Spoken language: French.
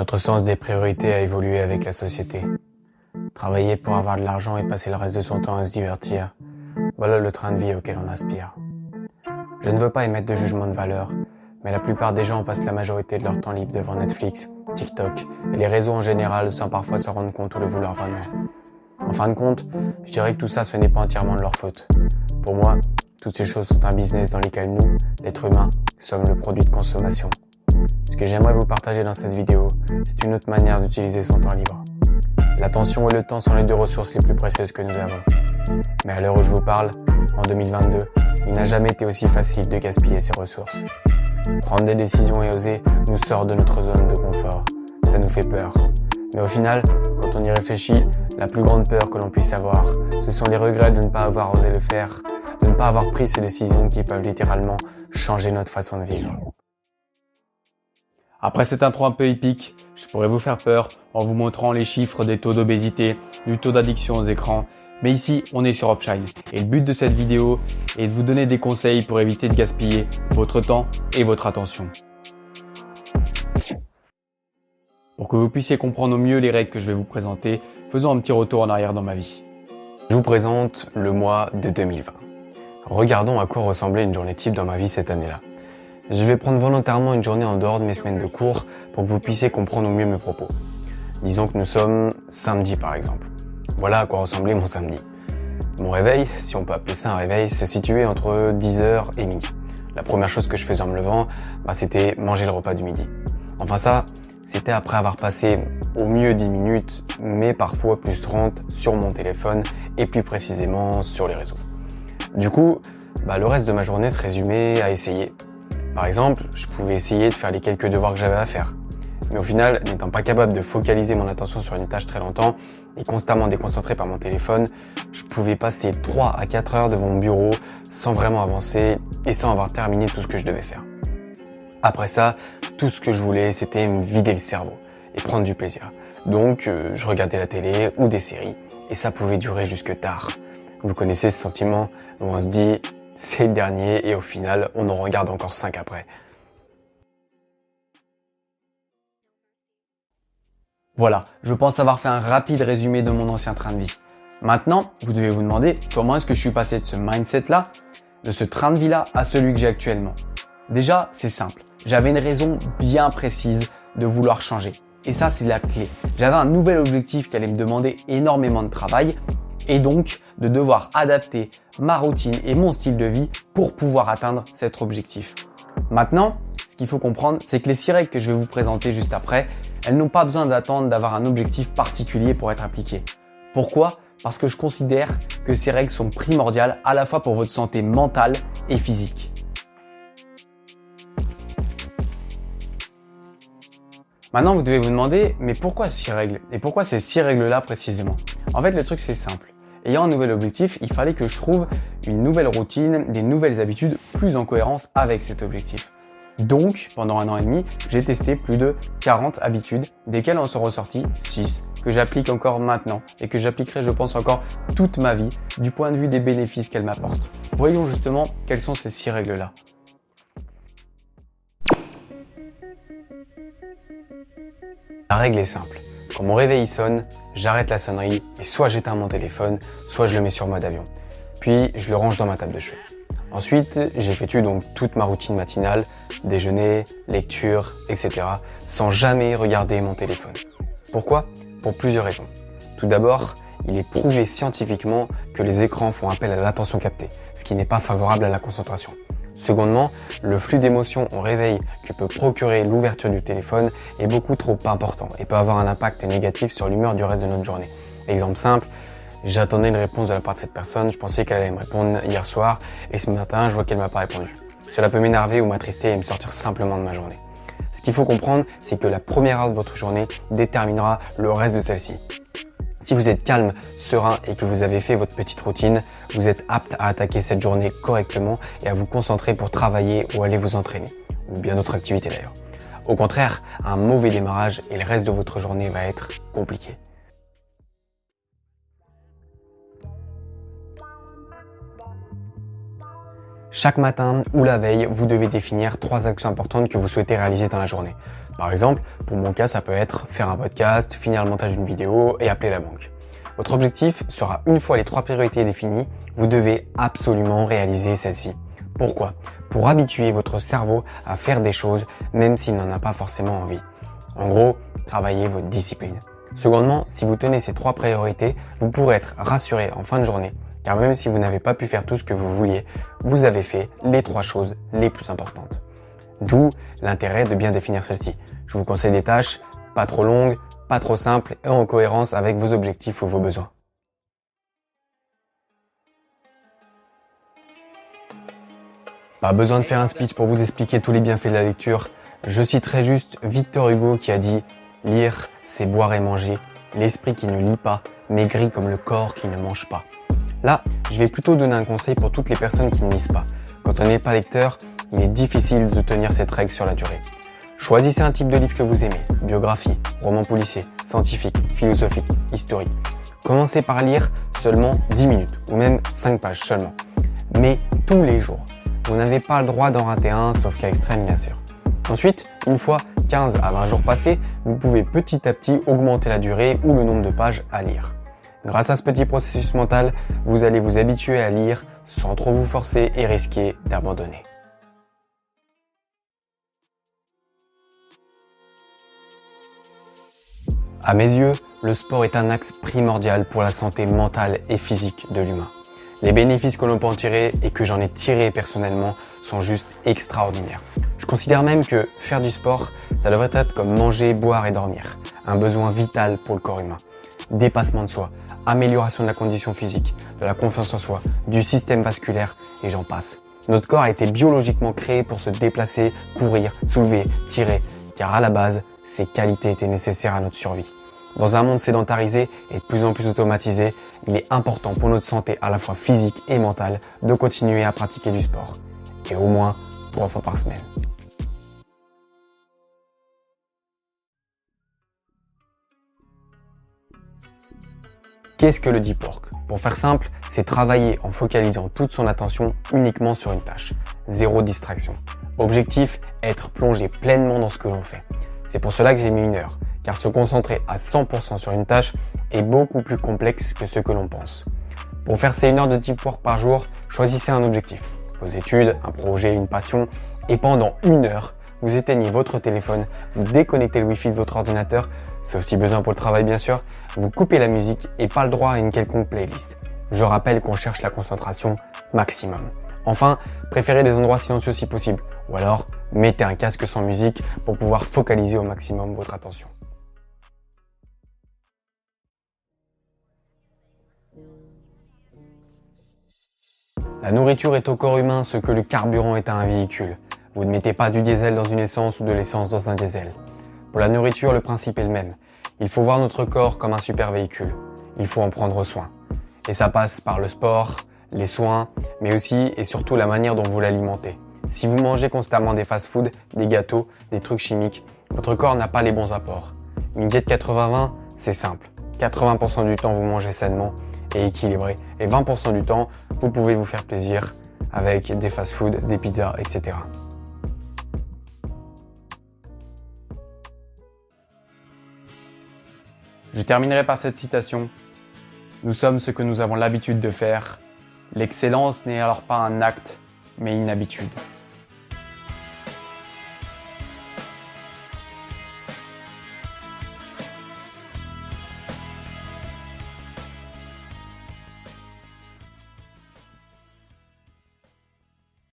Notre sens des priorités a évolué avec la société. Travailler pour avoir de l'argent et passer le reste de son temps à se divertir, voilà le train de vie auquel on aspire. Je ne veux pas émettre de jugement de valeur, mais la plupart des gens passent la majorité de leur temps libre devant Netflix, TikTok et les réseaux en général sans parfois s'en rendre compte ou le vouloir vraiment. En fin de compte, je dirais que tout ça, ce n'est pas entièrement de leur faute. Pour moi, toutes ces choses sont un business dans lequel nous, l'être humain, sommes le produit de consommation. Ce que j'aimerais vous partager dans cette vidéo, c'est une autre manière d'utiliser son temps libre. L'attention et le temps sont les deux ressources les plus précieuses que nous avons. Mais à l'heure où je vous parle, en 2022, il n'a jamais été aussi facile de gaspiller ces ressources. Prendre des décisions et oser nous sort de notre zone de confort. Ça nous fait peur. Mais au final, quand on y réfléchit, la plus grande peur que l'on puisse avoir, ce sont les regrets de ne pas avoir osé le faire, de ne pas avoir pris ces décisions qui peuvent littéralement changer notre façon de vivre. Après cette intro un peu épique, je pourrais vous faire peur en vous montrant les chiffres des taux d'obésité, du taux d'addiction aux écrans. Mais ici, on est sur Upshine et le but de cette vidéo est de vous donner des conseils pour éviter de gaspiller votre temps et votre attention. Pour que vous puissiez comprendre au mieux les règles que je vais vous présenter, faisons un petit retour en arrière dans ma vie. Je vous présente le mois de 2020. Regardons à quoi ressemblait une journée type dans ma vie cette année-là. Je vais prendre volontairement une journée en dehors de mes semaines de cours pour que vous puissiez comprendre au mieux mes propos. Disons que nous sommes samedi par exemple. Voilà à quoi ressemblait mon samedi. Mon réveil, si on peut appeler ça un réveil, se situait entre 10h et midi. La première chose que je faisais en me levant, c'était manger le repas du midi. Enfin ça, c'était après avoir passé au mieux 10 minutes, mais parfois plus 30 sur mon téléphone et plus précisément sur les réseaux. Du coup, le reste de ma journée se résumait à essayer. Par exemple, je pouvais essayer de faire les quelques devoirs que j'avais à faire. Mais au final, n'étant pas capable de focaliser mon attention sur une tâche très longtemps et constamment déconcentré par mon téléphone, je pouvais passer 3 à 4 heures devant mon bureau sans vraiment avancer et sans avoir terminé tout ce que je devais faire. Après ça, tout ce que je voulais, c'était me vider le cerveau et prendre du plaisir. Donc, je regardais la télé ou des séries et ça pouvait durer jusque tard. Vous connaissez ce sentiment où on se dit « c'est le dernier » et au final, on en regarde encore 5 après. Voilà, je pense avoir fait un rapide résumé de mon ancien train de vie. Maintenant, vous devez vous demander comment est-ce que je suis passé de ce mindset-là, de ce train de vie-là, à celui que j'ai actuellement. Déjà, c'est simple. J'avais une raison bien précise de vouloir changer. Et ça, c'est la clé. J'avais un nouvel objectif qui allait me demander énormément de travail et donc de devoir adapter ma routine et mon style de vie pour pouvoir atteindre cet objectif. Maintenant, ce qu'il faut comprendre, c'est que les 6 règles que je vais vous présenter juste après, elles n'ont pas besoin d'attendre d'avoir un objectif particulier pour être appliquées. Pourquoi ? Parce que je considère que ces règles sont primordiales à la fois pour votre santé mentale et physique. Maintenant, vous devez vous demander, mais pourquoi 6 règles ? Et pourquoi ces 6 règles-là précisément ? En fait, le truc, c'est simple. Ayant un nouvel objectif, il fallait que je trouve une nouvelle routine, des nouvelles habitudes plus en cohérence avec cet objectif. Donc, pendant 1 an et demi, j'ai testé plus de 40 habitudes, desquelles en sont ressorties 6 que j'applique encore maintenant et que j'appliquerai, je pense, encore toute ma vie du point de vue des bénéfices qu'elles m'apportent. Voyons justement quelles sont ces 6 règles-là. La règle est simple. Quand mon réveil sonne, j'arrête la sonnerie et soit j'éteins mon téléphone, soit je le mets sur mode avion. Puis, je le range dans ma table de chevet. Ensuite, j'effectue donc toute ma routine matinale, déjeuner, lecture, etc. sans jamais regarder mon téléphone. Pourquoi ? Pour plusieurs raisons. Tout d'abord, il est prouvé scientifiquement que les écrans font appel à l'attention captée, ce qui n'est pas favorable à la concentration. Secondement, le flux d'émotions au réveil que peut procurer l'ouverture du téléphone est beaucoup trop important et peut avoir un impact négatif sur l'humeur du reste de notre journée. Exemple simple, j'attendais une réponse de la part de cette personne, je pensais qu'elle allait me répondre hier soir et ce matin, je vois qu'elle m'a pas répondu. Cela peut m'énerver ou m'attrister et me sortir simplement de ma journée. Ce qu'il faut comprendre, c'est que la première heure de votre journée déterminera le reste de celle-ci. Si vous êtes calme, serein et que vous avez fait votre petite routine, vous êtes apte à attaquer cette journée correctement et à vous concentrer pour travailler ou aller vous entraîner, ou bien d'autres activités d'ailleurs. Au contraire, un mauvais démarrage et le reste de votre journée va être compliqué. Chaque matin ou la veille, vous devez définir 3 actions importantes que vous souhaitez réaliser dans la journée. Par exemple, pour mon cas, ça peut être faire un podcast, finir le montage d'une vidéo et appeler la banque. Votre objectif sera, une fois les 3 priorités définies, vous devez absolument réaliser celles-ci. Pourquoi ? Pour habituer votre cerveau à faire des choses même s'il n'en a pas forcément envie. En gros, travaillez votre discipline. Secondement, si vous tenez ces 3 priorités, vous pourrez être rassuré en fin de journée, car même si vous n'avez pas pu faire tout ce que vous vouliez, vous avez fait les 3 choses les plus importantes. D'où l'intérêt de bien définir celles-ci. Je vous conseille des tâches pas trop longues, pas trop simples et en cohérence avec vos objectifs ou vos besoins. Pas besoin de faire un speech pour vous expliquer tous les bienfaits de la lecture. Je citerai juste Victor Hugo qui a dit « Lire, c'est boire et manger. L'esprit qui ne lit pas maigrit comme le corps qui ne mange pas. » Là, je vais plutôt donner un conseil pour toutes les personnes qui ne lisent pas. Quand on n'est pas lecteur, il est difficile de tenir cette règle sur la durée. Choisissez un type de livre que vous aimez, biographie, roman policier, scientifique, philosophique, historique. Commencez par lire seulement 10 minutes ou même 5 pages seulement. Mais tous les jours. Vous n'avez pas le droit d'en rater un, sauf cas extrême bien sûr. Ensuite, une fois 15 à 20 jours passés, vous pouvez petit à petit augmenter la durée ou le nombre de pages à lire. Grâce à ce petit processus mental, vous allez vous habituer à lire sans trop vous forcer et risquer d'abandonner. À mes yeux, le sport est un axe primordial pour la santé mentale et physique de l'humain. Les bénéfices que l'on peut en tirer et que j'en ai tiré personnellement sont juste extraordinaires. Je considère même que faire du sport, ça devrait être comme manger, boire et dormir. Un besoin vital pour le corps humain. Dépassement de soi, amélioration de la condition physique, de la confiance en soi, du système vasculaire et j'en passe. Notre corps a été biologiquement créé pour se déplacer, courir, soulever, tirer, car à la base, ces qualités étaient nécessaires à notre survie. Dans un monde sédentarisé et de plus en plus automatisé, il est important pour notre santé à la fois physique et mentale de continuer à pratiquer du sport. Et au moins 3 fois par semaine. Qu'est-ce que le deep work ? Pour faire simple, c'est travailler en focalisant toute son attention uniquement sur une tâche. Zéro distraction. Objectif, être plongé pleinement dans ce que l'on fait. C'est pour cela que j'ai mis 1 heure, car se concentrer à 100% sur une tâche est beaucoup plus complexe que ce que l'on pense. Pour faire ces 1 heure de deep work par jour, choisissez un objectif, vos études, un projet, une passion, et pendant 1 heure, vous éteignez votre téléphone, vous déconnectez le Wi-Fi de votre ordinateur, sauf si besoin pour le travail bien sûr, vous coupez la musique et pas le droit à une quelconque playlist. Je rappelle qu'on cherche la concentration maximum. Enfin, préférez des endroits silencieux si possible, ou alors mettez un casque sans musique pour pouvoir focaliser au maximum votre attention. La nourriture est au corps humain ce que le carburant est à un véhicule. Vous ne mettez pas du diesel dans une essence ou de l'essence dans un diesel. Pour la nourriture, le principe est le même. Il faut voir notre corps comme un super véhicule. Il faut en prendre soin. Et ça passe par le sport, les soins, mais aussi et surtout la manière dont vous l'alimentez. Si vous mangez constamment des fast-foods, des gâteaux, des trucs chimiques, votre corps n'a pas les bons apports. Une diète 80-20, c'est simple. 80% du temps, vous mangez sainement et équilibré. Et 20% du temps, vous pouvez vous faire plaisir avec des fast-foods, des pizzas, etc. Je terminerai par cette citation. Nous sommes ce que nous avons l'habitude de faire. L'excellence n'est alors pas un acte, mais une habitude.